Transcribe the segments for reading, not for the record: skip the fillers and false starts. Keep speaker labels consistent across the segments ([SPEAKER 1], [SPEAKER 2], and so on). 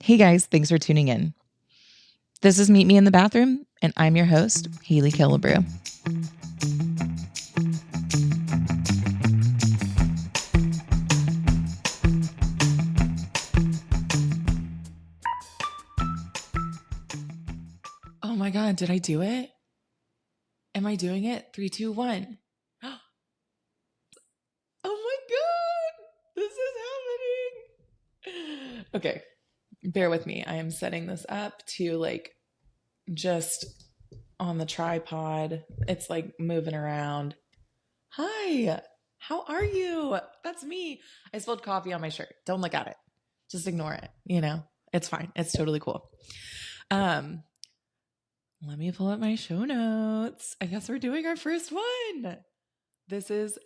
[SPEAKER 1] Hey guys, thanks for tuning in. This is Meet Me in the Bathroom, and I'm your host, Haylee Killebrew. Oh my God, did I do it? Am I doing it? 3, 2, 1. Oh my God, this is happening. Okay, bear with me. I am setting this up to just on the tripod. It's like moving around. Hi, how are you? That's me. I spilled coffee on my shirt. Don't look at it. Just ignore it. It's fine. It's totally cool. Let me pull up my show notes. I guess we're doing our first one. This is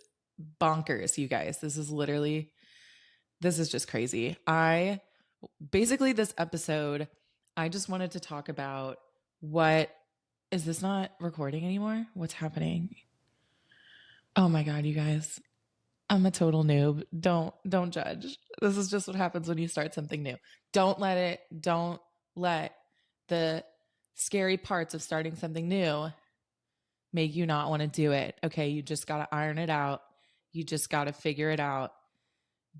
[SPEAKER 1] bonkers, you guys. This is just crazy. This episode, I just wanted to talk about is this not recording anymore? What's happening? Oh my God, you guys. I'm a total noob. Don't judge. This is just what happens when you start something new. Don't let the scary parts of starting something new make you not want to do it. Okay, you just got to iron it out. You just got to figure it out.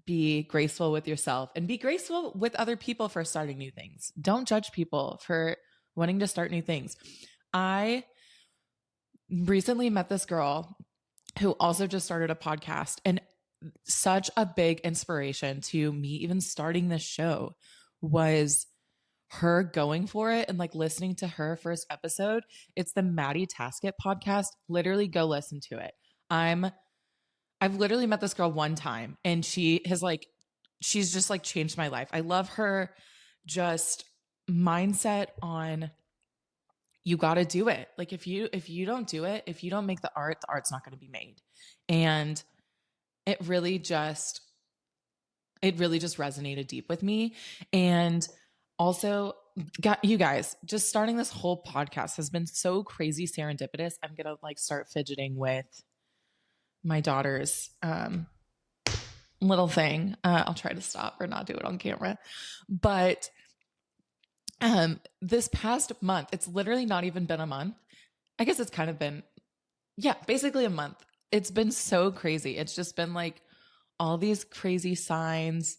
[SPEAKER 1] Be graceful with yourself and be graceful with other people for starting new things. Don't judge people for wanting to start new things. I recently met this girl who also just started a podcast, and such a big inspiration to me even starting this show was her going for it and listening to her first episode. It's the Madi Taskett podcast. Literally go listen to it. I've literally met this girl one time, and she's just changed my life. I love her just mindset on you got to do it. If you don't do it, if you don't make the art's not going to be made. And it really just resonated deep with me. And also, you guys, just starting this whole podcast has been so crazy serendipitous. I'm going to start fidgeting with my daughter's little thing. I'll try to stop or not do it on camera. But this past month, it's literally not even been a month. I guess it's kind of been, basically a month. It's been so crazy. It's just been all these crazy signs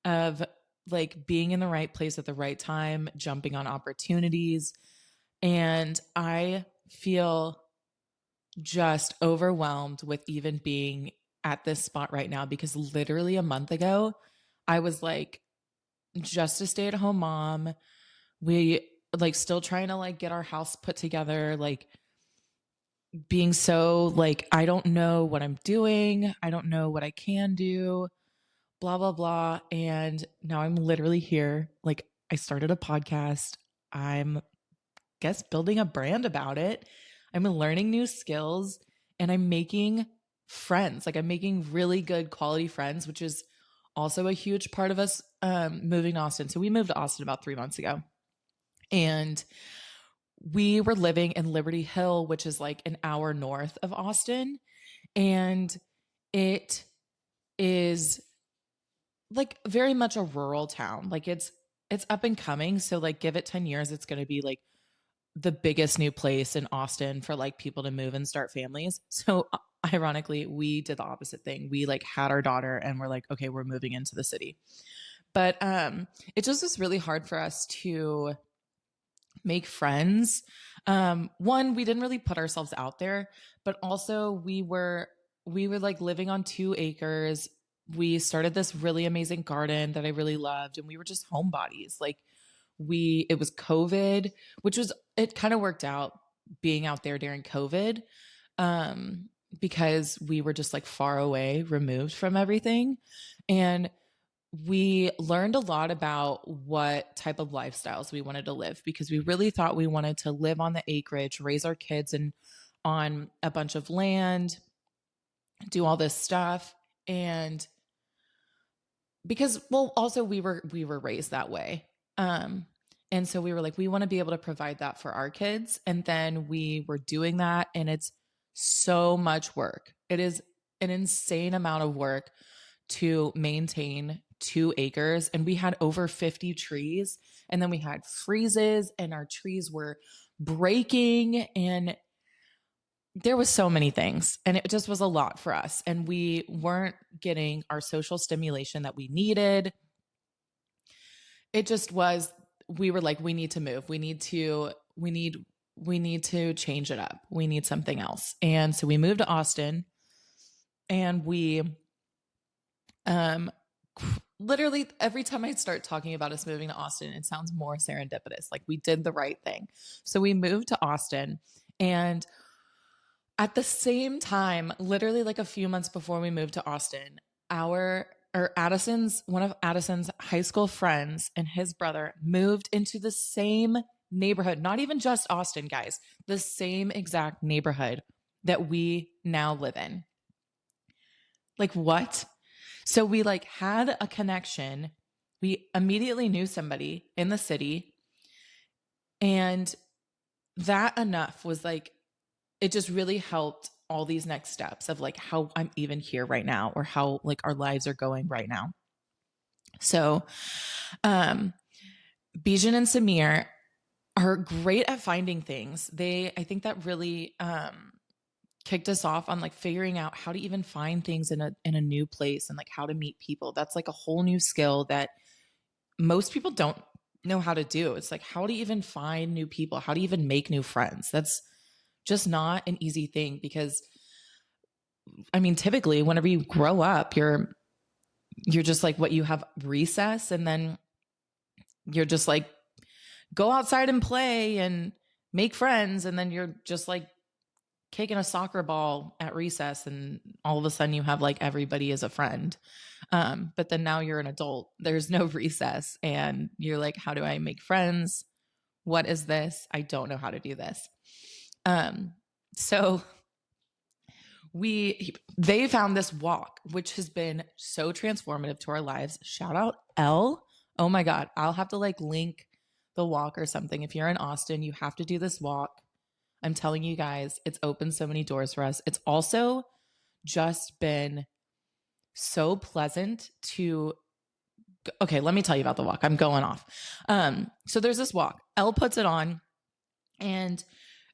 [SPEAKER 1] of being in the right place at the right time, jumping on opportunities. And I feel just overwhelmed with even being at this spot right now, because literally a month ago, I was just a stay-at-home mom. We still trying to get our house put together, being so I don't know what I'm doing. I don't know what I can do, blah, blah, blah. And now I'm literally here. I started a podcast. I'm building a brand about it. I'm learning new skills, and I'm making friends. I'm making really good quality friends, which is also a huge part of us moving to Austin. So we moved to Austin about 3 months ago, and we were living in Liberty Hill, which is an hour north of Austin. And it is very much a rural town. It's up and coming. So give it 10 years, it's going to be the biggest new place in Austin for people to move and start families. So ironically, we did the opposite thing. We had our daughter and we're okay, we're moving into the city. But it just was really hard for us to make friends. One, we didn't really put ourselves out there, but also we were living on 2 acres. We started this really amazing garden that I really loved, and we were just homebodies. It was COVID, it kind of worked out being out there during COVID, because we were just far away, removed from everything. And we learned a lot about what type of lifestyles we wanted to live, because we really thought we wanted to live on the acreage, raise our kids on a bunch of land, do all this stuff. And because, also we were raised that way. And so we were we want to be able to provide that for our kids. And then we were doing that, and it's so much work. It is an insane amount of work to maintain 2 acres, and we had over 50 trees. And then we had freezes, and our trees were breaking, and there was so many things, and it just was a lot for us. And we weren't getting our social stimulation that we needed. It just was, we were like, we need to move. We need to change it up. We need something else. And so we moved to Austin, and we literally every time I start talking about us moving to Austin, it sounds more serendipitous. Like we did the right thing. So we moved to Austin, and at the same time, literally like a few months before we moved to Austin, one of Addison's high school friends and his brother moved into the same neighborhood, not even just Austin, guys, the same exact neighborhood that we now live in. Like what? So we like had a connection. We immediately knew somebody in the city, and that enough was like, it just really helped all these next steps of like how I'm even here right now, or how like our lives are going right now. So, Bijan and Samir are great at finding things. I think that really, kicked us off on like figuring out how to even find things in a new place, and like how to meet people. That's like a whole new skill that most people don't know how to do. It's like, how to even find new people, how to even make new friends. That's just not an easy thing, because I mean, typically whenever you grow up, you're just like, what, you have recess, and then you're just like, go outside and play and make friends, and then you're just like kicking a soccer ball at recess, and all of a sudden you have like everybody as a friend. But then now you're an adult, there's no recess, and you're like, how do I make friends? What is this? I don't know how to do this. So they found this walk, which has been so transformative to our lives. Shout out Elle. Oh my God. I'll have to like link the walk or something. If you're in Austin, you have to do this walk. I'm telling you guys, it's opened so many doors for us. It's also just been so pleasant to, okay, let me tell you about the walk. I'm going off. So there's this walk. Elle puts it on, and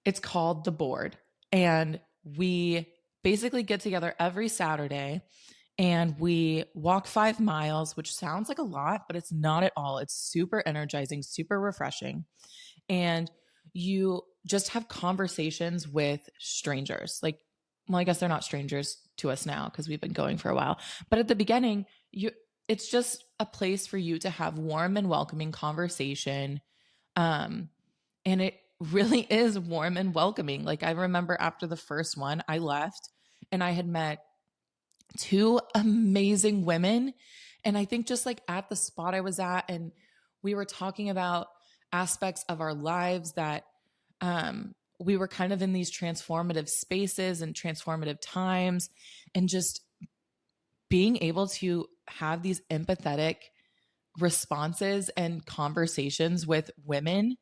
[SPEAKER 1] it's called The Board. And we basically get together every Saturday, and we walk 5 miles, which sounds like a lot, but it's not at all. It's super energizing, super refreshing. And you just have conversations with strangers. Like, well, I guess they're not strangers to us now because we've been going for a while. But at the beginning, it's just a place for you to have warm and welcoming conversation. And it really is warm and welcoming. Like, I remember after the first one, I left and I had met 2 amazing women. And I think just like at the spot I was at, and we were talking about aspects of our lives that we were kind of in these transformative spaces and transformative times, and just being able to have these empathetic responses and conversations with women,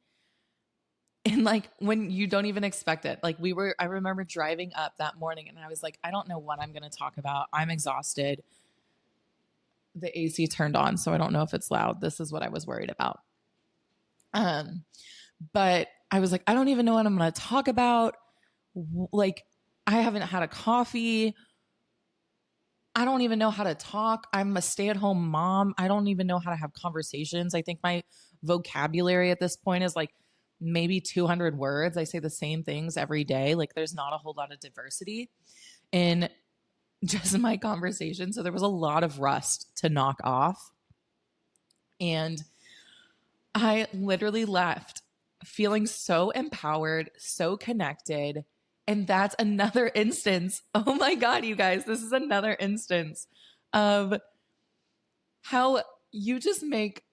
[SPEAKER 1] and like when you don't even expect it. Like I remember driving up that morning, and I was like, I don't know what I'm going to talk about. I'm exhausted. The AC turned on, so I don't know if it's loud. This is what I was worried about. But I was like, I don't even know what I'm going to talk about. Like, I haven't had a coffee. I don't even know how to talk. I'm a stay-at-home mom. I don't even know how to have conversations. I think my vocabulary at this point is like maybe 200 words. I say the same things every day. Like, there's not a whole lot of diversity in just my conversation. So there was a lot of rust to knock off. And I literally left feeling so empowered, so connected. And that's another instance. Oh my God, you guys, this is another instance of how you just make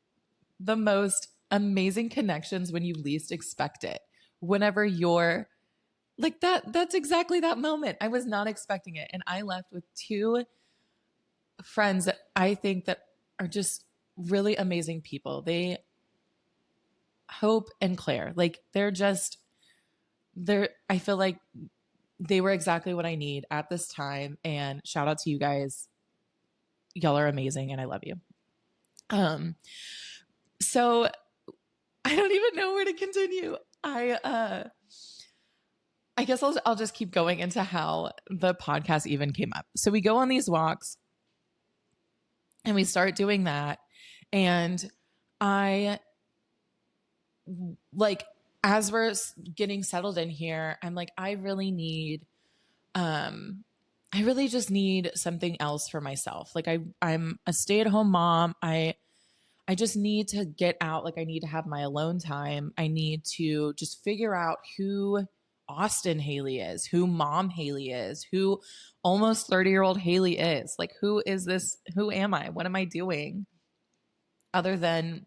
[SPEAKER 1] the most amazing connections when you least expect it. Whenever you're like that's exactly that moment. I was not expecting it. And I left with 2 friends that I think that are just really amazing people. Hope and Claire, like I feel like they were exactly what I need at this time. And shout out to you guys. Y'all are amazing, and I love you. Um, so I don't even know where to continue. I guess I'll just keep going into how the podcast even came up. So we go on these walks and we start doing that. And I like, as we're getting settled in here, I'm like, I really just need something else for myself. Like I'm a stay-at-home mom. I just need to get out. Like I need to have my alone time. I need to just figure out who Austin Haylee is, who mom Haylee is, who almost 30-year-old Haylee is. Like, who is this? Who am I? What am I doing? Other than,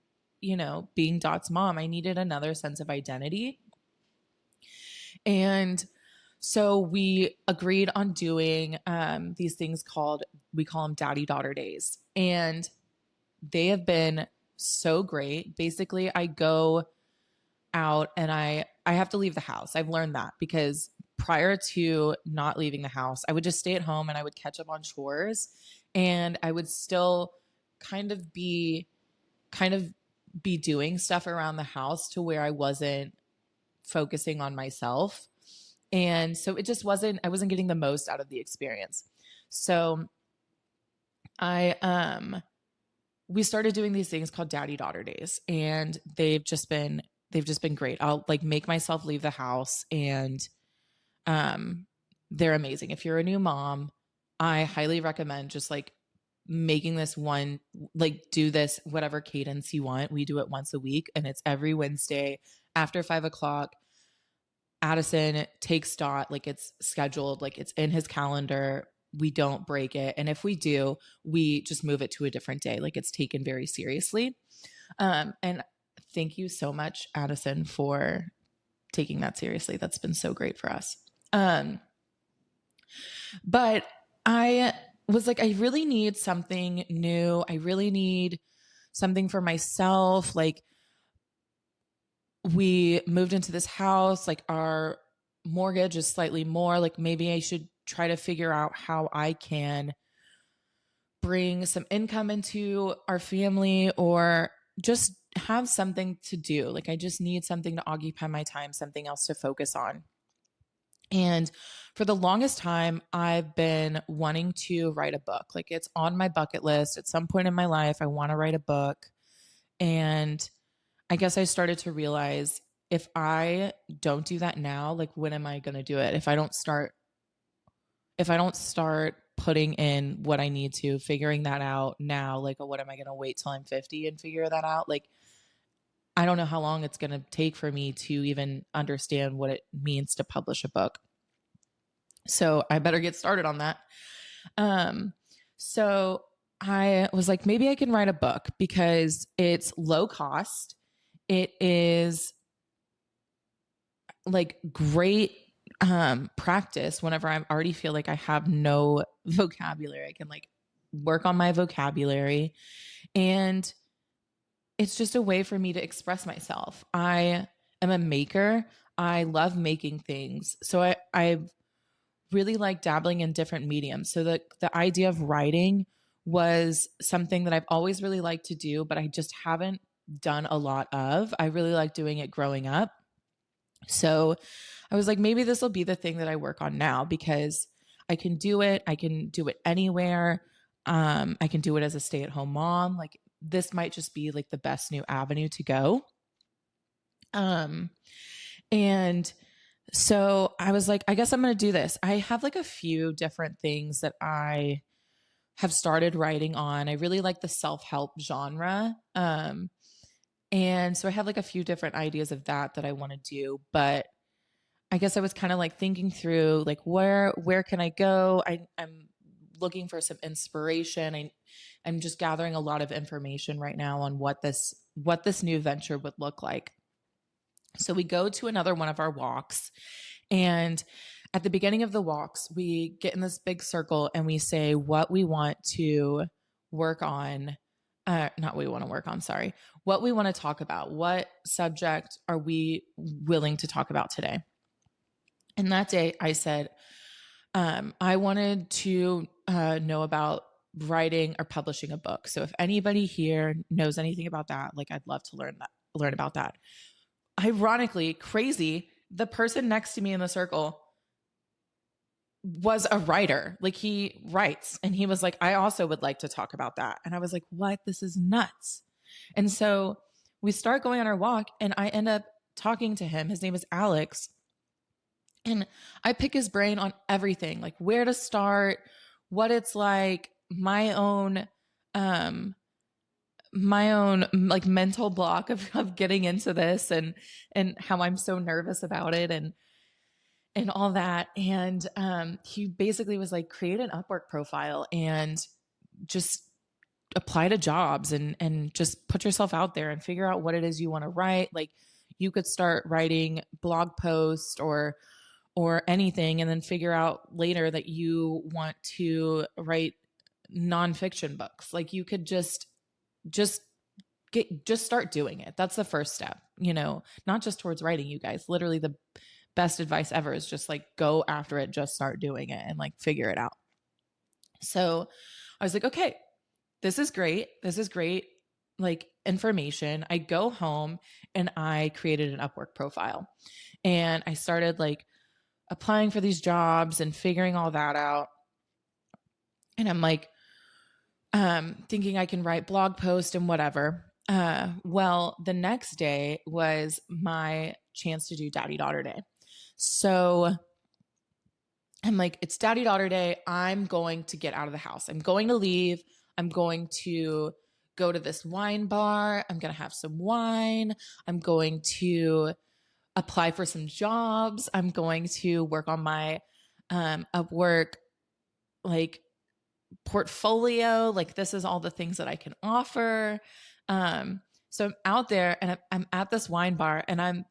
[SPEAKER 1] being Dot's mom, I needed another sense of identity. And so we agreed on doing these things we call them daddy daughter days. And they have been so great. Basically, I go out and I have to leave the house. I've learned that because prior to not leaving the house, I would just stay at home and I would catch up on chores, and I would still kind of be doing stuff around the house to where I wasn't focusing on myself. And so I wasn't getting the most out of the experience. So we started doing these things called daddy daughter days, and they've just been great. I'll like make myself leave the house, and they're amazing. If you're a new mom, I highly recommend just like making this one, like do this, whatever cadence you want. We do it once a week, and it's every Wednesday after 5:00. Addison takes Dot, like it's scheduled, like it's in his calendar. We don't break it. And if we do, we just move it to a different day. Like it's taken very seriously. And thank you so much, Addison, for taking that seriously. That's been so great for us. But I was like, I really need something new. I really need something for myself. Like, we moved into this house, like our mortgage is slightly more. Like maybe I should try to figure out how I can bring some income into our family, or just have something to do. Like I just need something to occupy my time, something else to focus on. And for the longest time, I've been wanting to write a book. Like it's on my bucket list. At some point in my life, I want to write a book. And I guess I started to realize, if I don't do that now, like when am I going to do it? If I don't start putting in what I need to, figuring that out now, like, what am I going to wait till I'm 50 and figure that out? Like, I don't know how long it's going to take for me to even understand what it means to publish a book. So I better get started on that. So I was like, maybe I can write a book because it's low cost. It is like great practice whenever I already feel like I have no vocabulary. I can like work on my vocabulary, and it's just a way for me to express myself. I am a maker. I love making things. So I really like dabbling in different mediums. So the idea of writing was something that I've always really liked to do, but I just haven't done a lot of. I really like doing it growing up. So I was like, maybe this will be the thing that I work on now, because I can do it. I can do it anywhere. I can do it as a stay-at-home mom. Like this might just be like the best new avenue to go. And so I was like, I guess I'm going to do this. I have like a few different things that I have started writing on. I really like the self-help genre. And so I have like a few different ideas of that I want to do, but I guess I was kind of like thinking through like, where can I go? I'm looking for some inspiration. I'm just gathering a lot of information right now on what this new venture would look like. So we go to another one of our walks, and at the beginning of the walks, we get in this big circle and we say what we want to work on. Not what we want to work on, sorry. What we want to talk about. What subject are we willing to talk about today? And that day I said, I wanted to know about writing or publishing a book. So if anybody here knows anything about that, like I'd love to learn about that. Ironically, crazy, the person next to me in the circle was a writer. Like he writes, and he was like, I also would like to talk about that. And I was like, what? This is nuts. And so we start going on our walk, and I end up talking to him. His name is Alex. And I pick his brain on everything, like where to start, what it's like, my own like mental block of getting into this, and how I'm so nervous about it, and all that. And he basically was like, create an Upwork profile and just apply to jobs, and just put yourself out there and figure out what it is you want to write. Like you could start writing blog posts or anything, and then figure out later that you want to write nonfiction books. Like you could just start doing it. That's the first step, not just towards writing, you guys. Literally the best advice ever is just like go after it, just start doing it, and like figure it out. So I was like, okay, this is great. This is great, like information. I go home and I created an Upwork profile, and I started like applying for these jobs and figuring all that out. And I'm like, thinking I can write blog posts and whatever. Well, the next day was my chance to do Daddy Daughter Day. So I'm like, it's Daddy Daughter Day. I'm going to get out of the house. I'm going to leave. I'm going to go to this wine bar. I'm going to have some wine. I'm going to apply for some jobs. I'm going to work on my Upwork like portfolio. Like this is all the things that I can offer. So I'm out there, and I'm at this wine bar, and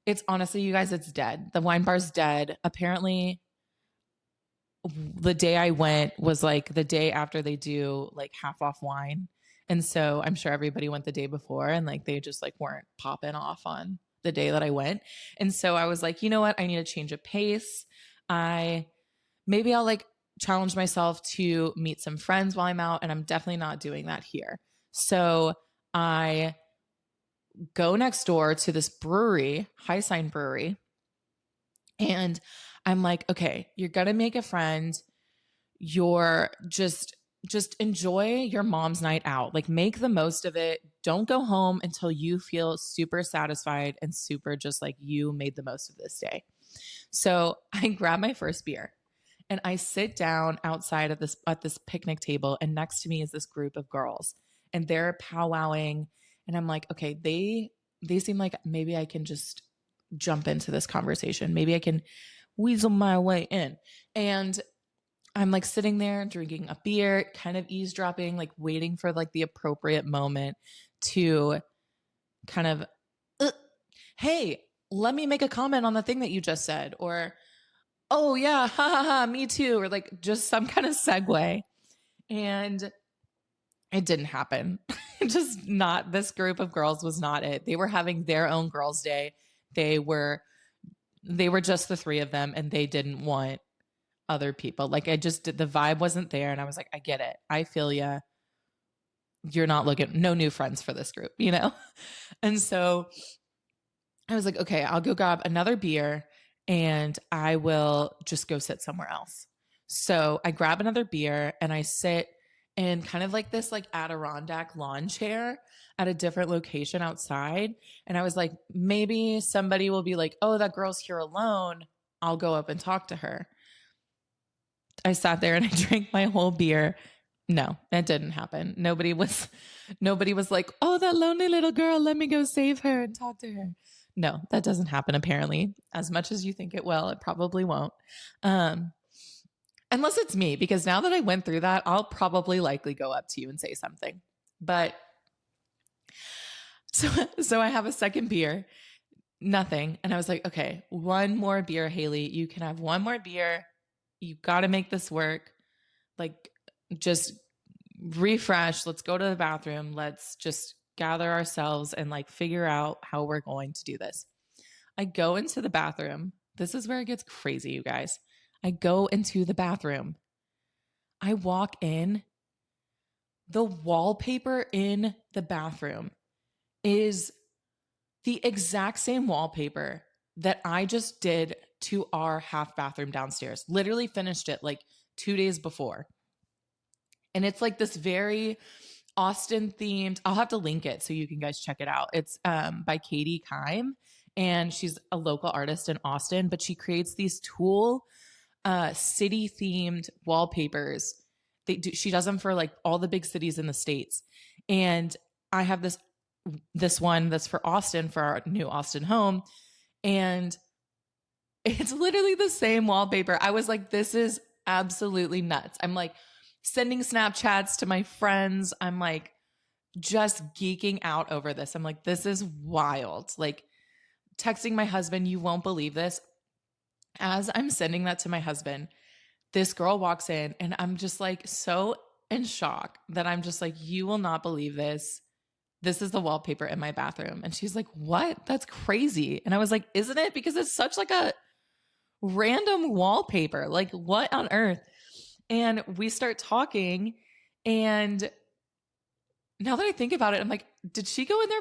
[SPEAKER 1] it's honestly, you guys, it's dead. The wine bar's dead. Apparently the day I went was like the day after they do like half off wine. And so I'm sure everybody went the day before, and like they just like weren't popping off on the day that I went. And so I was like, you know what? I need a change of pace. Maybe I'll like challenge myself to meet some friends while I'm out, and I'm definitely not doing that here. So I go next door to this brewery, High Sign Brewery, and I'm like, okay, you're going to make a friend. You're just enjoy your mom's night out. Like make the most of it. Don't go home until you feel super satisfied and super just like you made the most of this day. So I grab my first beer, and I sit down outside at this picnic table, and next to me is this group of girls, and they're powwowing, and I'm like, okay, they seem like maybe I can just jump into this conversation. Maybe I can weasel my way in. And I'm like sitting there drinking a beer, kind of eavesdropping, like waiting for like the appropriate moment to kind of, hey, let me make a comment on the thing that you just said, or, oh yeah, ha ha ha, me too, or like just some kind of segue. And it didn't happen. Just not, this group of girls was not it. They were having their own girls' day. They were just the three of them, and they didn't want other people. Like the vibe wasn't there. And I was like, I get it. I feel ya. You're not no new friends for this group, And so I was like, okay, I'll go grab another beer, and I will just go sit somewhere else. So I grab another beer, and I sit in kind of like this like Adirondack lawn chair at a different location outside. And I was like, maybe somebody will be like, oh, that girl's here alone. I'll go up and talk to her. I sat there and I drank my whole beer. No, that didn't happen. Nobody was like, oh, that lonely little girl, let me go save her and talk to her. No, that doesn't happen. Apparently, as much as you think it will, it probably won't. Unless it's me, because now that I went through that, I'll probably likely go up to you and say something. But so I have a second beer, nothing. And I was like, okay, one more beer, Haylee. You can have one more beer. You got to make this work. Like, just refresh. Let's go to the bathroom. Let's just gather ourselves and like figure out how we're going to do this. I go into the bathroom. This is where it gets crazy, you guys. I go into the bathroom. I walk in, The wallpaper in the bathroom is the exact same wallpaper that I just did to our half bathroom downstairs. Literally finished it like 2 days before. And it's like this very Austin themed. I'll have to link it so you can guys check it out. It's by Kime, and she's a local artist in Austin, but she creates these Toile city themed wallpapers. She does them for like all the big cities in the States. And I have this one that's for Austin, for our new Austin home. And it's literally the same wallpaper. I was like, this is absolutely nuts. I'm like sending Snapchats to my friends. I'm like just geeking out over this. I'm like, this is wild. Like texting my husband, you won't believe this. As I'm sending that to my husband, this girl walks in and I'm just like so in shock that I'm just like, you will not believe this. This is the wallpaper in my bathroom. And she's like, what? That's crazy. And I was like, isn't it? Because it's such like a random wallpaper. Like, what on earth? And we start talking. And now that I think about it, I'm like, did she go in there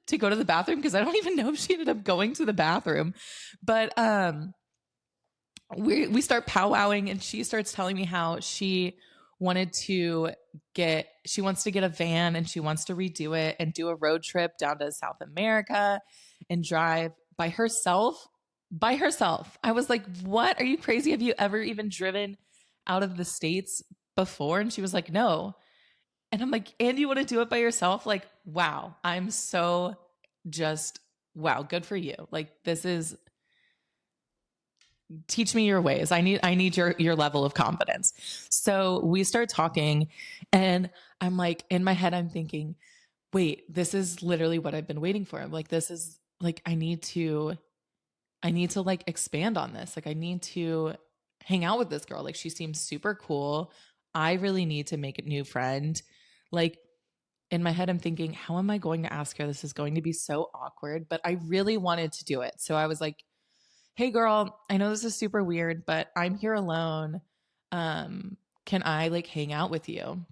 [SPEAKER 1] to go to the bathroom? Because I don't even know if she ended up going to the bathroom. But we start powwowing, and she starts telling me how she wants to get a van, and she wants to redo it and do a road trip down to South America and drive by herself. I was like, what? Are you crazy? Have you ever even driven out of the States before? And she was like, no. And I'm like, and you want to do it by yourself? Like, wow. I'm so just, wow, good for you. Like, this is, teach me your ways. I need your level of confidence. So we start talking, and I'm like, in my head, I'm thinking, wait, this is literally what I've been waiting for. I'm like, this is like, I need to like expand on this. Like, I need to hang out with this girl. Like, she seems super cool. I really need to make a new friend. Like, in my head, I'm thinking, how am I going to ask her? This is going to be so awkward, but I really wanted to do it. So I was like, hey girl, I know this is super weird, but I'm here alone. Can I like hang out with you?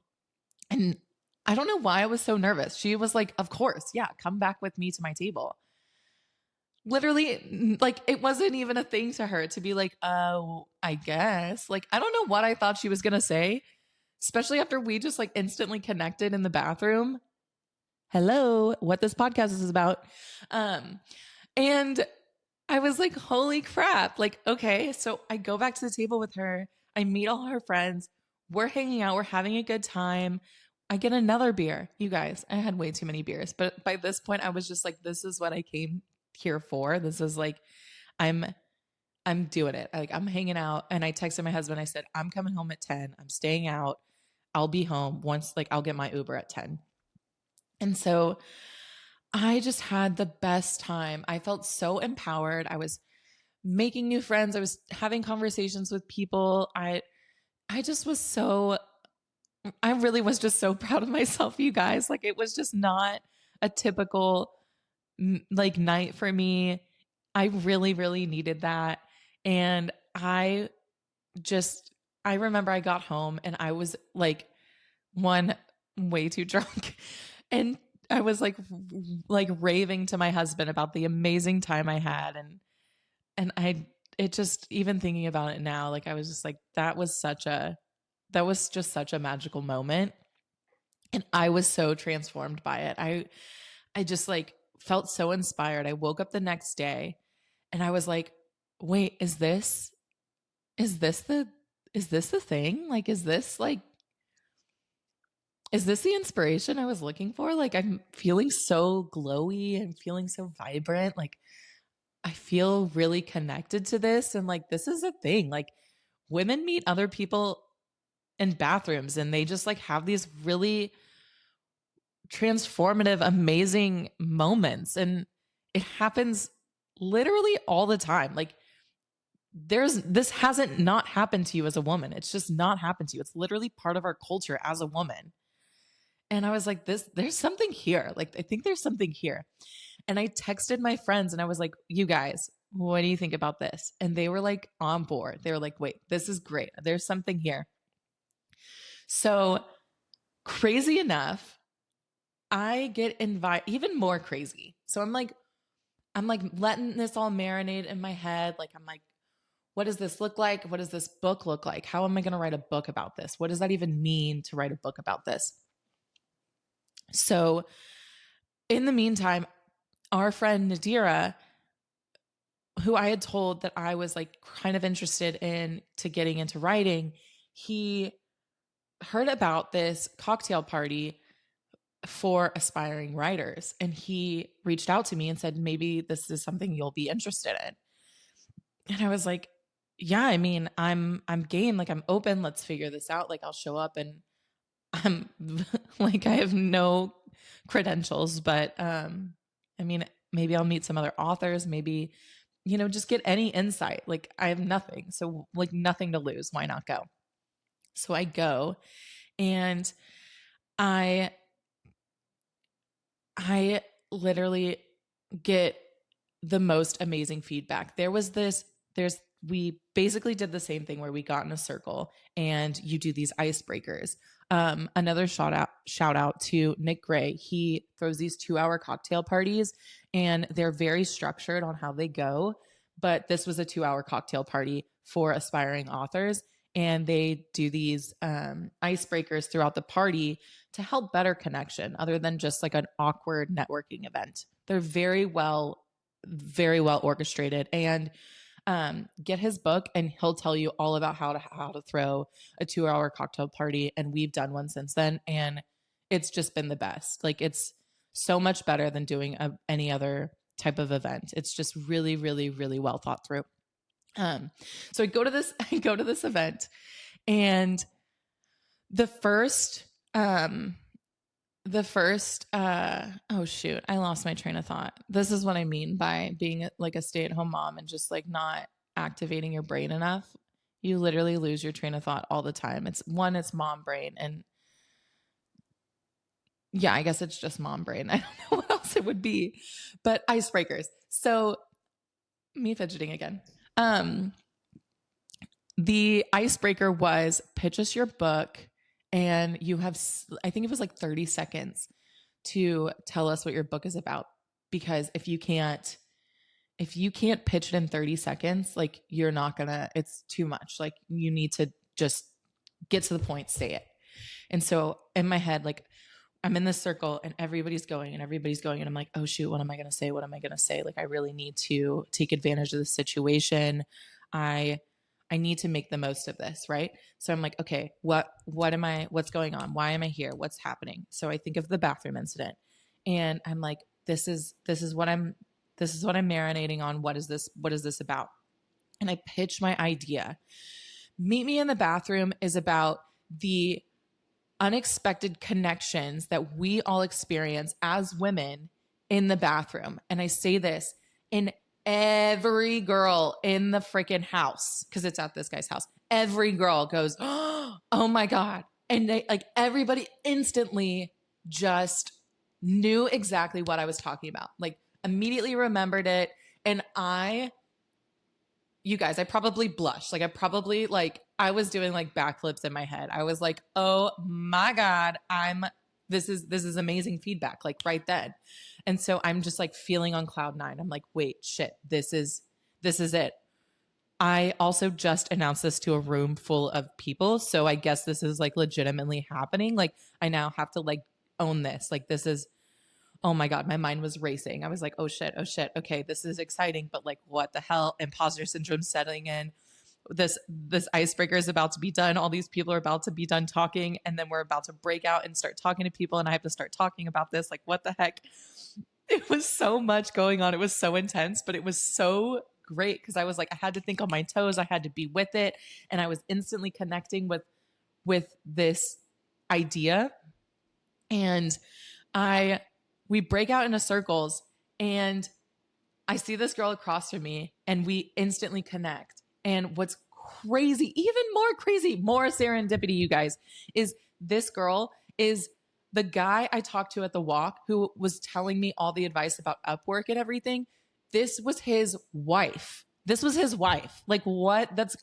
[SPEAKER 1] And I don't know why I was so nervous. She was like, of course. Yeah. Come back with me to my table. Literally, like, it wasn't even a thing to her to be like, oh, I guess. Like, I don't know what I thought she was going to say, especially after we just like instantly connected in the bathroom. Hello, what this podcast is about. And I was like, holy crap. Like, okay. So I go back to the table with her. I meet all her friends. We're hanging out. We're having a good time. I get another beer. You guys, I had way too many beers. But by this point, I was just like, this is what I came here for. This is like, I'm doing it. Like, I'm hanging out. And I texted my husband. I said, I'm coming home at 10. I'm staying out. I'll be home once, like, I'll get my Uber at 10. And so I just had the best time. I felt so empowered. I was making new friends. I was having conversations with people. I just was so, I really was just so proud of myself, you guys. Like, it was just not a typical like night for me. I really, really needed that. And I remember I got home and I was like, one, way too drunk. And I was like raving to my husband about the amazing time I had. And it just, even thinking about it now, like, I was just like, that was just such a magical moment. And I was so transformed by it. I just like felt so inspired. I woke up the next day and I was like, wait, is this the thing? Like, is this the inspiration I was looking for? Like, I'm feeling so glowy and feeling so vibrant. Like, I feel really connected to this. And like, this is a thing. Like, women meet other people in bathrooms and they just like have these really transformative, amazing moments. And it happens literally all the time. Like, this hasn't not happened to you as a woman. It's just not happened to you. It's literally part of our culture as a woman. And I was like, there's something here. Like, I think there's something here. And I texted my friends and I was like, you guys, what do you think about this? And they were like on board. They were like, wait, this is great. There's something here. So crazy enough, I get invited, even more crazy. So I'm like letting this all marinate in my head. Like, I'm like, what does this look like? What does this book look like? How am I going to write a book about this? What does that even mean to write a book about this? So in the meantime, our friend Nadira, who I had told that I was like kind of interested in to getting into writing, he heard about this cocktail party for aspiring writers, and he reached out to me and said, maybe this is something you'll be interested in. And I was like, yeah, I mean, I'm game, like I'm open, let's figure this out. Like I'll show up, and I'm like, I have no credentials, but I mean, maybe I'll meet some other authors, maybe, just get any insight. Like I have nothing. So like nothing to lose. Why not go? So I go, and I literally get the most amazing feedback. We basically did the same thing where we got in a circle and you do these icebreakers. Another shout out to Nick Gray. He throws these 2-hour cocktail parties, and they're very structured on how they go. But this was a 2-hour cocktail party for aspiring authors. And they do these icebreakers throughout the party to help better connection, other than just like an awkward networking event. They're very well orchestrated. And get his book, and he'll tell you all about how to throw a 2-hour cocktail party. And we've done one since then, and it's just been the best. Like it's so much better than doing any other type of event. It's just really, really, really well thought through. So I go to this event, and the first, oh shoot, I lost my train of thought. This is what I mean by being like a stay-at-home mom and just like not activating your brain enough. You literally lose your train of thought all the time. It's mom brain. And yeah, I guess it's just mom brain. I don't know what else it would be, but icebreakers. So me fidgeting again. The icebreaker was pitch us your book, and you have, I think it was like 30 seconds to tell us what your book is about. Because if you can't pitch it in 30 seconds, like it's too much. Like you need to just get to the point, say it. And so in my head, like I'm in this circle and everybody's going. And I'm like, oh shoot, what am I going to say? What am I going to say? Like I really need to take advantage of the situation. I need to make the most of this. Right. So I'm like, okay, what's going on? Why am I here? What's happening? So I think of the bathroom incident, and I'm like, this is what I'm marinating on. What is this about? And I pitch my idea. Meet Me in the Bathroom is about the unexpected connections that we all experience as women in the bathroom. And I say this in every girl in the freaking house, because it's at this guy's house. Every girl goes, oh my God. And they, like, everybody instantly just knew exactly what I was talking about. Like immediately remembered it. And you guys, I probably blushed. Like I was doing like backflips in my head. I was like, oh my God, this is amazing feedback, like right then. And so I'm just like feeling on cloud 9. I'm like, wait, shit, this is it. I also just announced this to a room full of people. So I guess this is like legitimately happening. Like I now have to like own this. Like this is, oh my God, my mind was racing. I was like, oh shit. Okay, this is exciting, but like what the hell? Imposter syndrome setting in. This icebreaker is about to be done. All these people are about to be done talking, and then we're about to break out and start talking to people, and I have to start talking about this. Like what the heck? It was so much going on. It was so intense, but it was so great because I was like, I had to think on my toes. I had to be with it. And I was instantly connecting with this idea. And we break out into circles, and I see this girl across from me, and we instantly connect. And what's crazy, even more crazy, more serendipity, you guys, is this girl is the guy I talked to at the walk who was telling me all the advice about Upwork and everything. This was his wife. Like what?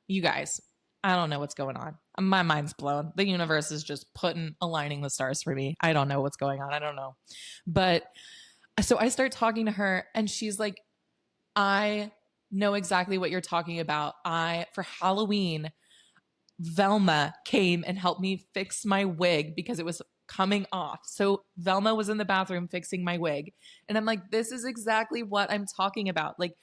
[SPEAKER 1] You guys, I don't know what's going on. My mind's blown. The universe is just aligning the stars for me. I don't know what's going on. I don't know. But so I start talking to her and she's like, I know exactly what you're talking about. For Halloween, Velma came and helped me fix my wig because it was coming off. So Velma was in the bathroom fixing my wig. And I'm like, this is exactly what I'm talking about. Like,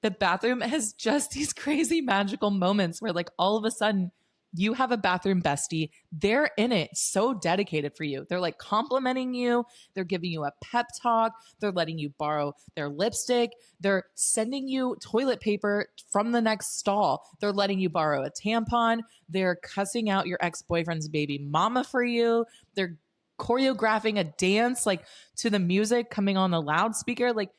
[SPEAKER 1] the bathroom has just these crazy magical moments where, like, all of a sudden you have a bathroom bestie. They're in it, so dedicated for you. They're like complimenting you. They're giving you a pep talk. They're letting you borrow their lipstick. They're sending you toilet paper from the next stall. They're letting you borrow a tampon. They're cussing out your ex-boyfriend's baby mama for you. They're choreographing a dance like to the music coming on the loudspeaker. Like,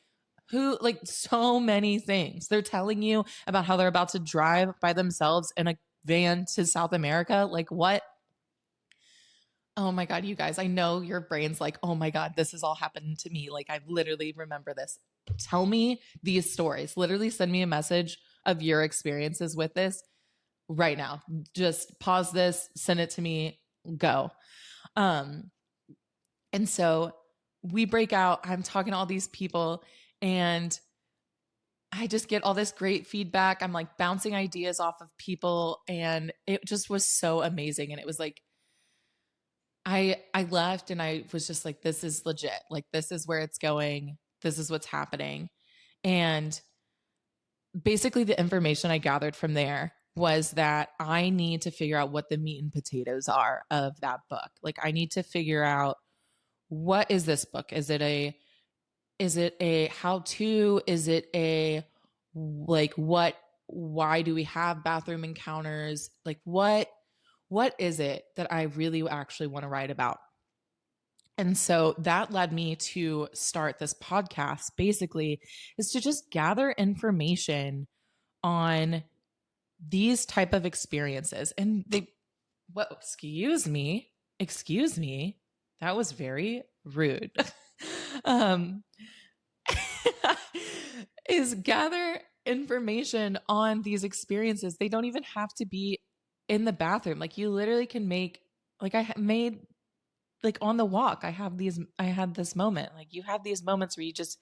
[SPEAKER 1] so many things. They're telling you about how they're about to drive by themselves in a van to South America. Like, what? Oh my God, you guys, I know your brain's like, oh my God, this has all happened to me. Like, I literally remember this. Tell me these stories. Literally send me a message of your experiences with this right now. Just pause this, send it to me, go. And so we break out. I'm talking to all these people and I just get all this great feedback. I'm like bouncing ideas off of people and it just was so amazing. And it was like, I left and I was just like, this is legit. Like, this is where it's going. This is what's happening. And basically the information I gathered from there was that I need to figure out what the meat and potatoes are of that book. Like, I need to figure out, what is this book? Is it a how to? Is it a, like, why do we have bathroom encounters? Like, what is it that I really actually want to write about? And so that led me to start this podcast, basically, is to just gather information on these type of experiences. And excuse me, that was very rude. um, is gather information on these experiences. They don't even have to be in the bathroom. Like, you literally can make, like, I made, like, on the walk, I had this moment. Like, you have these moments where you just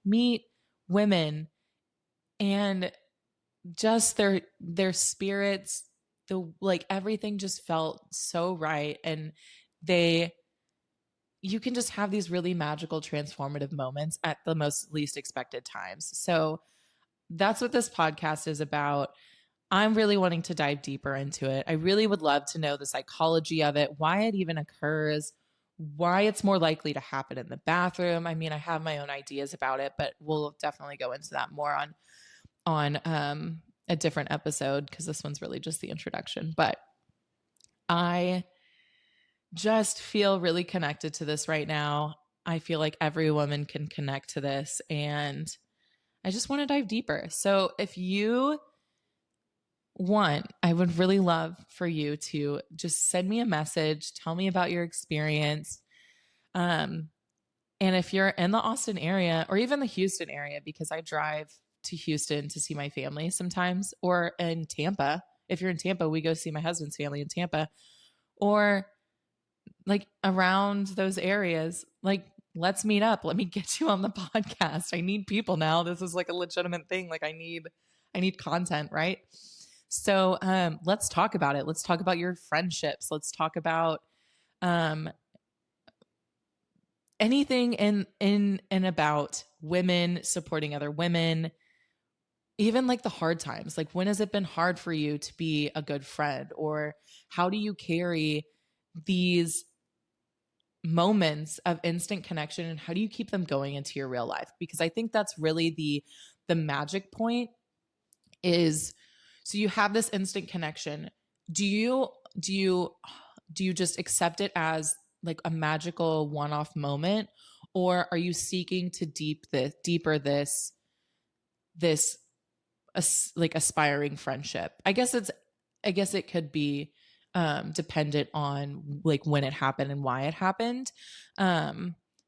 [SPEAKER 1] meet women and just their spirits, like, everything just felt so right. And you can just have these really magical, transformative moments at the most least expected times. So that's what this podcast is about. I'm really wanting to dive deeper into it. I really would love to know the psychology of it, why it even occurs, why it's more likely to happen in the bathroom. I mean, I have my own ideas about it, but we'll definitely go into that more on a different episode, because this one's really just the introduction. But I just feel really connected to this right now. I feel like every woman can connect to this, and I just want to dive deeper. So if you want, I would really love for you to just send me a message, tell me about your experience. And if you're in the Austin area or even the Houston area, because I drive to Houston to see my family sometimes, or in Tampa. If you're in Tampa, we go see my husband's family in Tampa, or like around those areas. Like, let's meet up. Let me get you on the podcast. I need people now. This is like a legitimate thing. Like, I need content, right? So let's talk about it. Let's talk about your friendships. Let's talk about anything in and about women supporting other women, even like the hard times. Like, when has it been hard for you to be a good friend? Or how do you carry these moments of instant connection, and how do you keep them going into your real life? Because I think that's really the magic point is, so you have this instant connection. Do you just accept it as like a magical one-off moment, or are you seeking to deeper this like aspiring friendship? I guess it could be dependent on like when it happened and why it happened.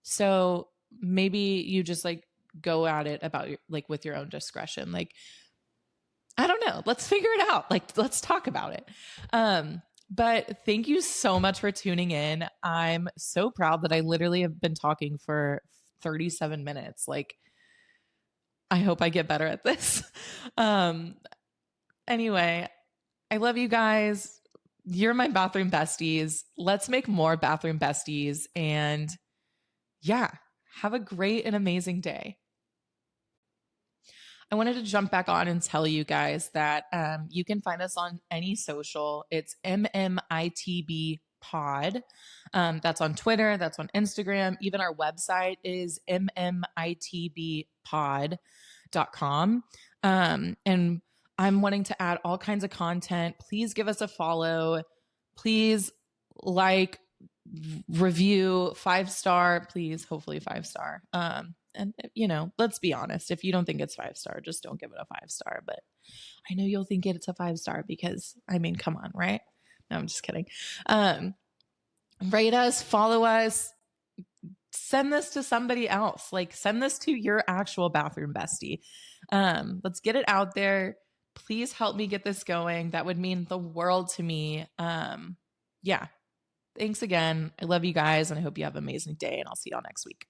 [SPEAKER 1] So maybe you just like go at it about like with your own discretion. Like, I don't know. Let's figure it out. Like, let's talk about it. But thank you so much for tuning in. I'm so proud that I literally have been talking for 37 minutes. Like, I hope I get better at this. Um, anyway, I love you guys. You're my bathroom besties. Let's make more bathroom besties. And yeah, have a great and amazing day. I wanted to jump back on and tell you guys that you can find us on any social. It's MMITB Pod. That's on Twitter, that's on Instagram. Even our website is mmmitbpod.com. And I'm wanting to add all kinds of content. Please give us a follow. Please like, review, 5-star, please, hopefully 5-star. And you know, let's be honest, if you don't think it's 5-star, just don't give it a 5-star. But I know you'll think it's a 5-star because I mean, come on, right? No, I'm just kidding. Rate us, follow us, send this to somebody else. Like, send this to your actual bathroom bestie. Let's get it out there. Please help me get this going. That would mean the world to me. Yeah. Thanks again. I love you guys, and I hope you have an amazing day, and I'll see y'all next week.